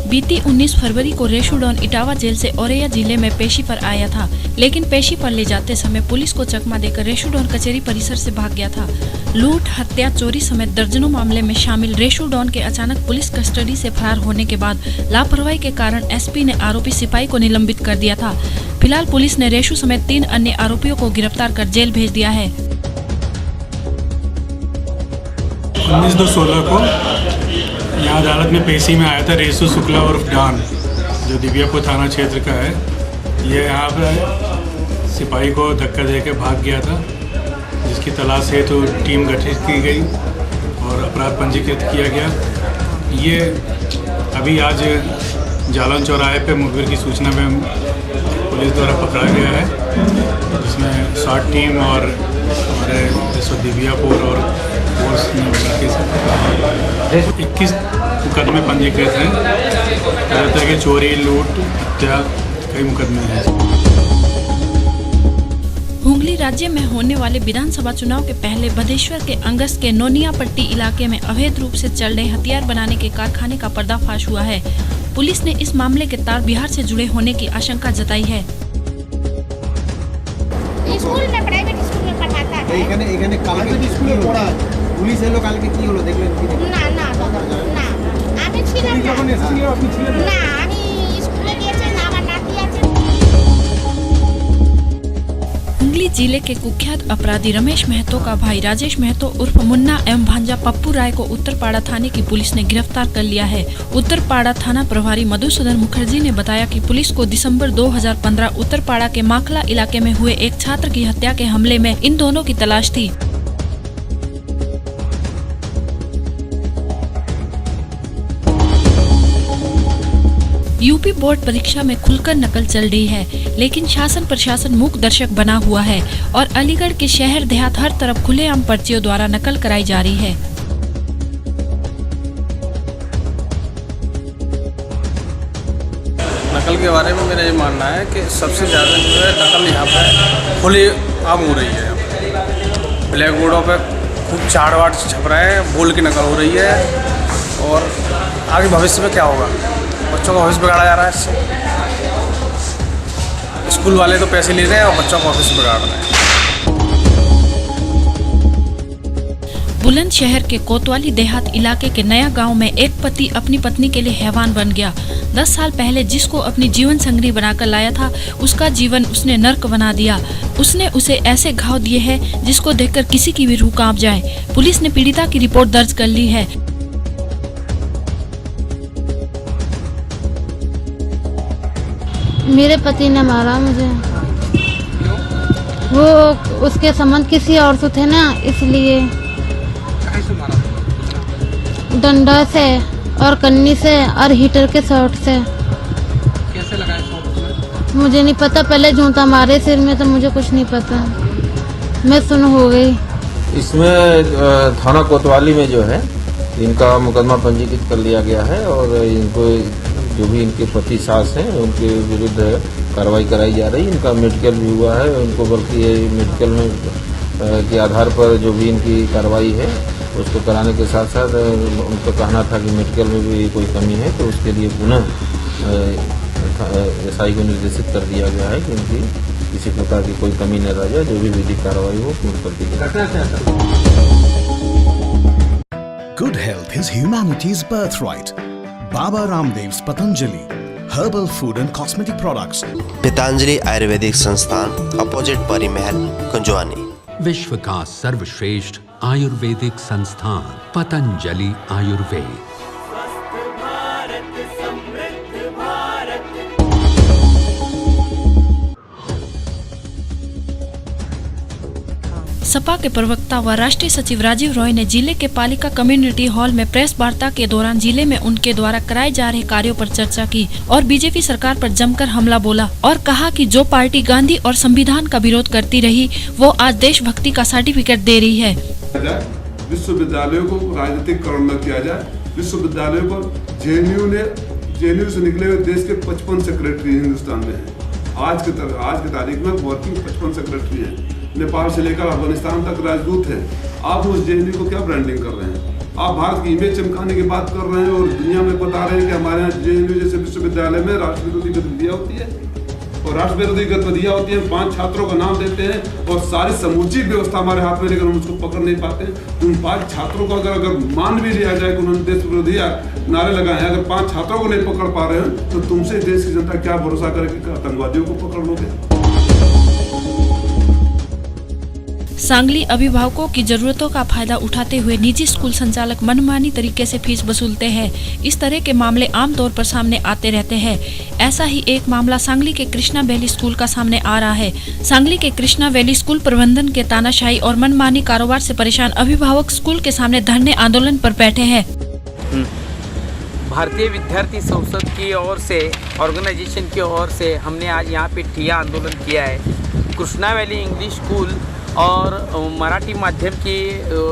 बीती 19 फरवरी को Reshu don Etawah jail से औरैया जिले में पेशी पर आया था, लेकिन पेशी पर ले जाते समय पुलिस को चकमा देकर रेशू डॉन कचहरी परिसर से भाग गया था। लूट, हत्या, चोरी समेत दर्जनों मामले में शामिल रेशू डॉन के अचानक पुलिस कस्टडी से फरार होने के बाद लापरवाही के कारण एसपी ने आरोपी सिपाही को निलंबित कर दिया था। फिलहाल पुलिस ने रेशू समेत 3 अन्य आरोपियों को गिरफ्तार कर जेल भेज दिया है। 19/2/16 को यहाँ अदालत में पेशी में आया था रेशू शुक्ला उर्फ डॉन, जो दिव्यापुर थाना क्षेत्र का है। ये यहाँ पर सिपाही को धक्का देकर भाग गया था, जिसकी तलाश हेतु टीम गठित की गई और अपराध पंजीकृत किया गया। ये अभी आज जालन चौराहे पे मुखबिर की सूचना में पुलिस द्वारा पकड़ा गया है, जिसमें शॉर्ट टीम और हमारे दिव्यापुर और फोर्स ने मिलकर 21 मुकदमे पंजीकृत हैं। तरह तरह के चोरी, लूट, हत्या, कई मुकदमे हैं। हुगली राज्य में होने वाले विधानसभा चुनाव के पहले बधेश्वर के अंगस के नोनियापट्टी इलाके में अवैध रूप से चल रहे हथियार बनाने के कारखाने का पर्दाफाश हुआ है। पुलिस ने इस मामले के तार बिहार से जुड़े होने की आशंका जताई है। स्कूल में प्राइवेट स्कूल में पढ़ाता है। এখানে কালকে স্কুলে পড়া পুলিশ এলো কালকে কি হলো দেখলেন কি? না আমি ছিলাম না। আপনি ছিলেন না, আমি স্কুলে গিয়েছি না, আমার নাতি আছে। हुगली जिले के कुख्यात अपराधी रमेश महतो का भाई राजेश महतो उर्फ मुन्ना एवं भांजा पप्पू राय को उत्तरपाड़ा थाने की पुलिस ने गिरफ्तार कर लिया है। उत्तरपाड़ा थाना प्रभारी मधुसूदन मुखर्जी ने बताया कि पुलिस को दिसंबर 2015 उत्तरपाड़ा के माखला इलाके में हुए एक छात्र की हत्या के हमले में इन दोनों की तलाश थी। यूपी बोर्ड परीक्षा में खुलकर नकल चल रही है, लेकिन शासन प्रशासन मूक दर्शक बना हुआ है और अलीगढ़ के शहर देहात हर तरफ खुलेआम पर्चियों द्वारा नकल कराई जा रही है। नकल के बारे में मेरा ये मानना है कि सबसे ज़्यादा जो है नकल यहाँ पर खुलेआम हो रही है। ब्लैक बोर्डों पर खूब चाड़ वाड़ छप रहे हैं, बोल की नकल हो रही है। और आगे भविष्य में क्या होगा, बच्चों का भविष्य बिगाड़ा जा रहा है इससे। स्कूल वाले तो पैसे ले रहे हैं और बच्चों का भविष्य बिगाड़ रहे हैं। बुलंदशहर के कोतवाली देहात इलाके के नया गांव में एक पति अपनी पत्नी के लिए हैवान बन गया। 10 साल पहले जिसको अपनी जीवन संगनी बनाकर लाया था, उसका जीवन उसने नर्क बना दिया। उसने उसे ऐसे घाव दिए हैं जिसको देखकर किसी की भी रूह कांप जाए। पुलिस ने पीड़िता की रिपोर्ट दर्ज कर ली है। मेरे पति ने मारा मुझे। वो उसके संबंध किसी और से थे ना, इसलिए। डंडा से और कन्नी से और हीटर के शॉट से। कैसे लगा शॉट? मुझे नहीं पता, पहले जूता मारे सिर में तो मुझे कुछ नहीं पता, मैं सुन हो गई। इसमें थाना कोतवाली में जो है इनका मुकदमा पंजीकृत कर लिया गया है और इनको जो भी इनके पति सास हैं उनके विरुद्ध कार्रवाई कराई जा रही है। इनका मेडिकल भी हुआ है, उनको बल्कि मेडिकल में के आधार पर जो भी इनकी कार्रवाई है उसको कराने के साथ साथ उनका कहना था कि मेडिकल में भी कोई कमी है, तो उसके लिए पुनः एसआई को निर्देशित कर दिया गया है कि इनकी किसी प्रकार की कोई कमी न रह जाए, जो भी विधिक कार्रवाई हो पूर्ण कर दी जाए। Good health is humanity's birthright. Baba Ramdev's Patanjali Herbal Food and Cosmetic Products. Patanjali Ayurvedic संस्थान अपोजिट परी महल कुंजवानी। विश्व का सर्वश्रेष्ठ आयुर्वेदिक संस्थान पतंजलि आयुर्वेद। सपा के प्रवक्ता व राष्ट्रीय सचिव राजीव रॉय ने जिले के पालिका कम्युनिटी हॉल में प्रेस वार्ता के दौरान जिले में उनके द्वारा कराए जा रहे कार्यों पर चर्चा की और बीजेपी सरकार पर जमकर हमला बोला और कहा कि जो पार्टी गांधी और संविधान का विरोध करती रही वो आज देशभक्ति का सर्टिफिकेट दे रही है। विश्वविद्यालयों को राजनीतिकरण न किया जाए। विश्वविद्यालयों को जेएनयू से निकले हुए देश के 55 सेक्रेटरी हिंदुस्तान में है। आज की तारीख में वर्किंग 55 सेक्रेटरी है। नेपाल से लेकर अफगानिस्तान तक राजदूत है। आप उस जेएनयू को क्या ब्रांडिंग कर रहे हैं? आप भारत की इमेज चमकाने की बात कर रहे हैं और दुनिया में बता रहे हैं कि हमारे यहाँ JNU जैसे विश्वविद्यालय में राष्ट्र विरोधी गतिविधियाँ होती है और राष्ट्र विरोधी गतिविधियाँ होती हैं। 5 छात्रों का नाम देते हैं और सारी समूची व्यवस्था हमारे हाथ में लेकर हम उसको पकड़ नहीं पाते। उन 5 छात्रों को अगर मान भी लिया जाए कि उन्होंने देश विरोधी नारे लगाए हैं, अगर 5 छात्रों को नहीं पकड़ पा रहे हैं तो तुमसे देश की जनता क्या भरोसा करेगी कि आतंकवादियों को पकड़ लोगे। सांगली अभिभावकों की जरूरतों का फायदा उठाते हुए निजी स्कूल संचालक मनमानी तरीके से फीस वसूलते हैं। इस तरह के मामले आमतौर पर सामने आते रहते हैं। ऐसा ही एक मामला सांगली के कृष्णा वैली स्कूल का सामने आ रहा है। सांगली के कृष्णा वैली स्कूल प्रबंधन के तानाशाही और मनमानी कारोबार से परेशान अभिभावक स्कूल के सामने धरने आंदोलन पर बैठे हैं। भारतीय विद्यार्थी संसद की ओर से, ऑर्गेनाइजेशन की ओर से हमने आज यहाँ पे ठिया आंदोलन किया है। कृष्णा वैली इंग्लिश स्कूल और मराठी माध्यम के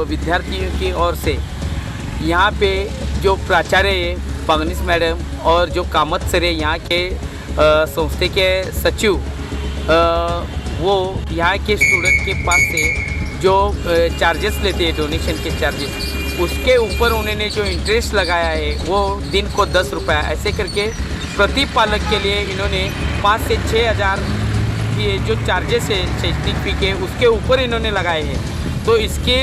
विद्यार्थियों की ओर से यहाँ पे जो प्राचार्य पागनीस मैडम और जो कामत सर यहाँ के संस्थे के सचिव वो यहाँ के स्टूडेंट के पास से जो चार्जेस लेते हैं, डोनेशन के चार्जेस, उसके ऊपर उन्होंने जो इंटरेस्ट लगाया है वो दिन को 10 रुपये ऐसे करके प्रति पालक के लिए इन्होंने 5 से 6 हज़ार ये जो चार्जेस है शैक्षणिक फी के उसके ऊपर इन्होंने लगाए हैं। तो इसके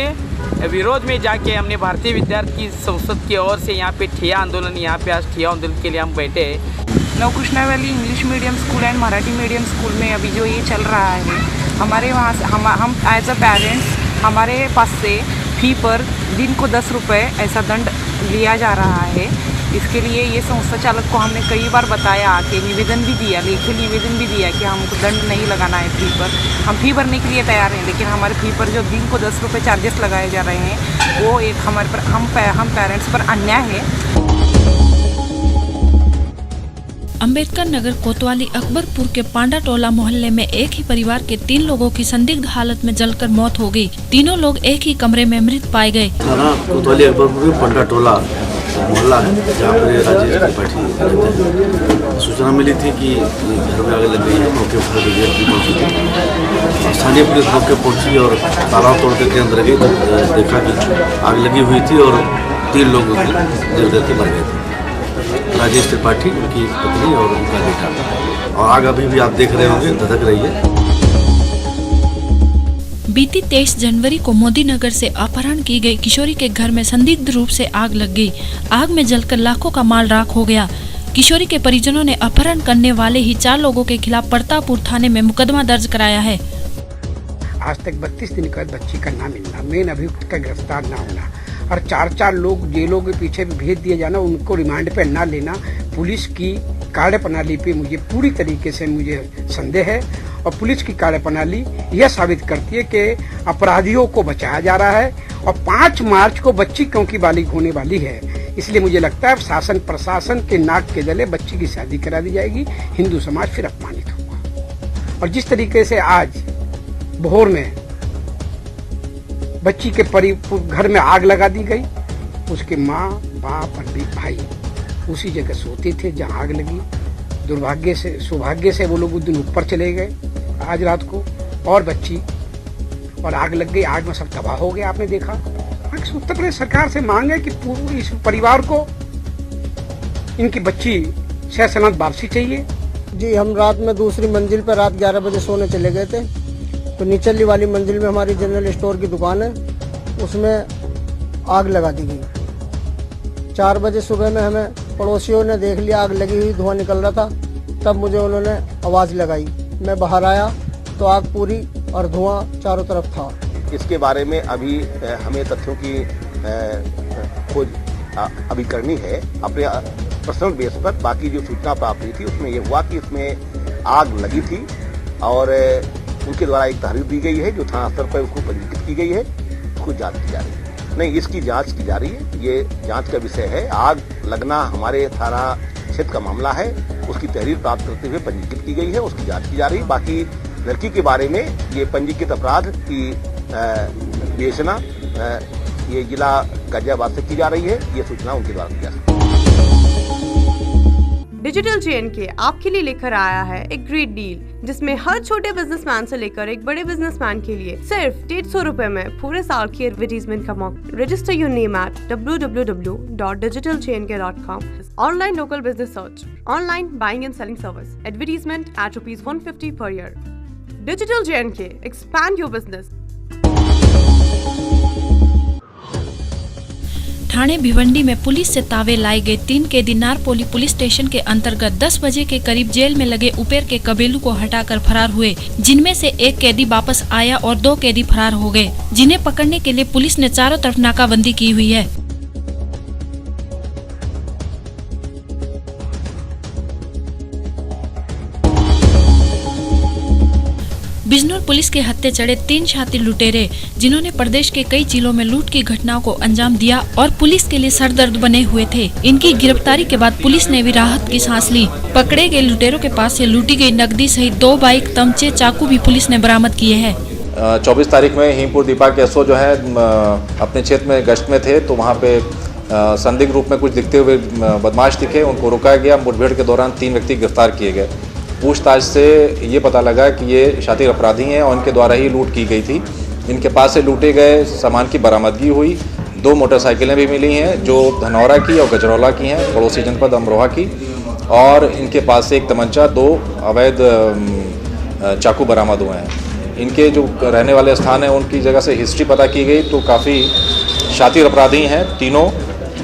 विरोध में जाके हमने भारतीय विद्यार्थी संसद की ओर से यहाँ पे ठिया आंदोलन, यहाँ पे आज ठिया आंदोलन के लिए हम बैठे हैं। नव Krishna valley English medium school and Marathi medium school में अभी जो ये चल रहा है, हमारे वहाँ से हम एज अ पेरेंट्स हमारे पास से फ़ी पर दिन को 10 रुपये ऐसा दंड लिया जा रहा है। इसके लिए ये संस्था चालक को हमने कई बार बताया, आके निवेदन भी दिया, लेखी निवेदन भी दिया कि हमको दंड नहीं लगाना है फ़ी पर। हम फ़ी भरने के लिए तैयार हैं, लेकिन हमारे फ़ी पर जो दिन को 10 रुपये चार्जेस लगाए जा रहे हैं वो एक हमारे पर हम पेरेंट्स पर अन्याय है। अंबेडकर नगर कोतवाली अकबरपुर के पांडा टोला मोहल्ले में एक ही परिवार के 3 लोगों की संदिग्ध हालत में जलकर मौत हो गई। तीनों लोग एक ही कमरे में मृत पाए गए। थाना कोतवाली अकबरपुर में पांडा टोला मोहल्ला है जहाँ पर राजेश त्रिपाठी रहते हैं। सूचना मिली थी कि घर में आग लग गई है। मौके पर ब्रिगेड भी पहुंची थी। स्थानीय पुलिस मौके पहुंची और ताला तोड़ करके अंदर गई तो देखा कि आग लगी हुई थी और 3 लोग जल करके मर गए थे। राजेश त्रिपाठी, उनकी पत्नी और उनका बेटा। और आग अभी भी आप देख रहे होंगे धधक रही है। बीती 23 जनवरी को मोदी नगर से अपहरण की गई किशोरी के घर में संदिग्ध रूप से आग लग गई। आग में जलकर लाखों का माल राख हो गया। किशोरी के परिजनों ने अपहरण करने वाले ही 4 लोगों के खिलाफ परतापुर थाने में मुकदमा दर्ज कराया है। आज तक 32 दिन का बच्ची का ना मिलना, मेन अभियुक्त का गिरफ्तार ना होना और 4-4 लोग जेलों के पीछे भी भेज दिए जाना, उनको रिमांड पे ना लेना, पुलिस की कार्यप्रणाली पे मुझे पूरी तरीके से मुझे संदेह है। और पुलिस की कार्यप्रणाली यह साबित करती है कि अपराधियों को बचाया जा रहा है। और 5 मार्च को बच्ची क्योंकि बालिग होने वाली है, इसलिए मुझे लगता है शासन प्रशासन के नाक के जले बच्ची की शादी करा दी जाएगी। हिंदू समाज फिर अपमानित होगा। और जिस तरीके से आज भोर में बच्ची के घर में आग लगा दी गई, उसके माँ बाप और भाई उसी जगह सोते थे जहाँ आग लगी। दुर्भाग्य से सौभाग्य से वो लोग उस दिन ऊपर चले गए आज रात को, और बच्ची और आग लग गई। आग में सब तबाह हो गया। आपने देखा। उत्तर प्रदेश सरकार से मांग है कि इस परिवार को इनकी बच्ची सह-सलामत वापसी चाहिए। जी, हम रात में दूसरी मंजिल पर रात 11 बजे सोने चले गए थे, तो निचली वाली मंजिल में हमारी जनरल स्टोर की दुकान है, उसमें आग लगा दी गई। 4 बजे सुबह में हमें पड़ोसियों ने देख लिया, आग लगी हुई, धुआं निकल रहा था। तब मुझे उन्होंने आवाज़ लगाई, मैं बाहर आया तो आग पूरी और धुआं चारों तरफ था। इसके बारे में अभी हमें तथ्यों की खोज अभी करनी है अपने पर्सनल बेस पर। बाकी जो सूचना प्राप्त हुई थी उसमें यह हुआ कि इसमें आग लगी थी और उनके द्वारा एक तहरीर दी गई है जो थाना स्तर पर उसको पंजीकृत की गई है, उसको जांच की जा रही है। नहीं, इसकी जांच की जा रही है, ये जांच का विषय है। आग लगना हमारे थाना क्षेत्र का मामला है, उसकी तहरीर प्राप्त करते हुए पंजीकृत की गई है, उसकी जांच की जा रही है। बाकी लड़की के बारे में ये पंजीकृत अपराध की विवेचना ये जिला गाजियाबाद से की जा रही है। ये सूचना उनके द्वारा दी जा सकती है। डिजिटल JNK आपके लिए लेकर आया है एक ग्रेट डील, जिसमें हर छोटे बिजनेसमैन से लेकर एक बड़े बिजनेसमैन के लिए सिर्फ 150 रुपए में पूरे साल की एडवर्टीजमेंट का मौका। Register your name at www.digitaljnk.com। Online local business search, online buying and selling service, advertisement at ₹150 per year। Digital JNK, expand your business. Thane Bhiwandi में पुलिस से तावे लाए गए 3 कैदी नारपोली पुलिस स्टेशन के अंतर्गत 10 बजे के करीब जेल में लगे उपेर के कबेलू को हटाकर फरार हुए, जिनमें से एक कैदी वापस आया और 2 कैदी फरार हो गए, जिन्हें पकड़ने के लिए पुलिस ने चारों तरफ नाकाबंदी की हुई है। बिजनौर पुलिस के हत्थे चढ़े 3 शातिर लुटेरे, जिन्होंने प्रदेश के कई जिलों में लूट की घटनाओं को अंजाम दिया और पुलिस के लिए सरदर्द बने हुए थे। इनकी गिरफ्तारी के बाद पुलिस ने भी राहत की सांस ली। पकड़े गए लुटेरों के पास से लूटी गई नकदी सहित 2 बाइक, तमचे, चाकू भी पुलिस ने बरामद किए हैं। 24 तारीख में हिमपुर दीपा के एसओ जो है अपने क्षेत्र में गश्त में थे, तो वहाँ पे संदिग्ध रूप में कुछ दिखते हुए बदमाश दिखे, उनको रुकाया गया। मुठभेड़ के दौरान 3 व्यक्ति गिरफ्तार किए गए। पूछताछ से ये पता लगा कि ये शातिर अपराधी हैं और इनके द्वारा ही लूट की गई थी। इनके पास से लूटे गए सामान की बरामदगी हुई। 2 मोटरसाइकिलें भी मिली हैं जो धनौरा की और गजरौला की हैं, पड़ोसी जनपद अमरोहा की, और इनके पास से एक तमंचा, 2 अवैध चाकू बरामद हुए हैं। इनके जो रहने वाले स्थान हैं उनकी जगह से हिस्ट्री पता की गई तो काफ़ी शातिर अपराधी हैं तीनों,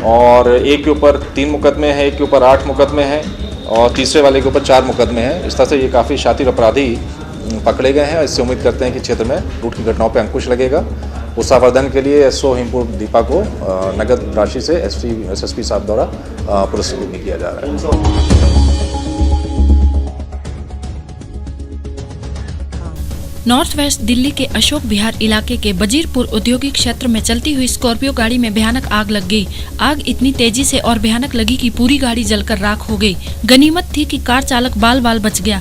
और एक के ऊपर 3 मुकदमे हैं, एक के ऊपर 8 मुकदमे हैं और तीसरे वाले के ऊपर 4 मुकदमे हैं। इस तरह से ये काफ़ी शातिर अपराधी पकड़े गए हैं। इससे उम्मीद करते हैं कि क्षेत्र में लूट की घटनाओं पर अंकुश लगेगा। उत्साहवर्धन के लिए एसओ हिमपुर दीपा को नगद राशि से SSP साहब द्वारा पुरस्कृत भी किया जा रहा है। नॉर्थ वेस्ट दिल्ली के अशोक विहार इलाके के बजीरपुर औद्योगिक क्षेत्र में चलती हुई स्कॉर्पियो गाड़ी में भयानक आग लग गई। आग इतनी तेजी से और भयानक लगी कि पूरी गाड़ी जलकर राख हो गई। गनीमत थी कि कार चालक बाल बाल बच गया।